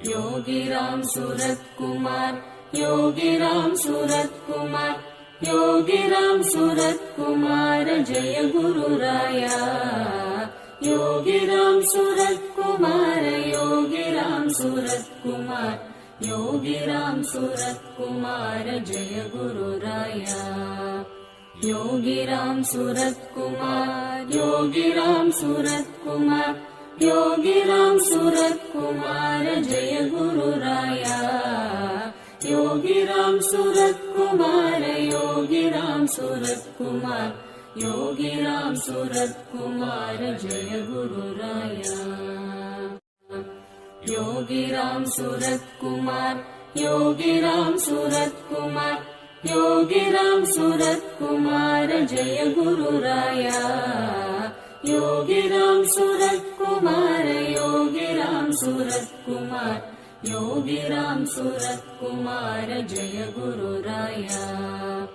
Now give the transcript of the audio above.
Yogiram Surat Kumar, Yogiram Surat Kumar, Yogiram Surat Kumar Jai गुरुराया। Yogiram Surat Kumar, Yogiram Surat Kumar, Yogiram Surat Kumar Jai गुरुराया। Yogiram Surat Kumar, Yogiram Surat Kumar, Yogiram Surat Kumar Jai गुरुराया। Yogiram Surat Kumar, Yogiram Surat Kumar, Yogiram Surat Kumar Jai गुरुराया। Yogiram Surat Kumar, Yogiram Surat Kumar, Yogiram Surat Kumar Jai गुरुराया। Yogiram Surat Kumar, Yogiram Surat Kumar, Yogiram Surat Kumar Jai गुरुराया।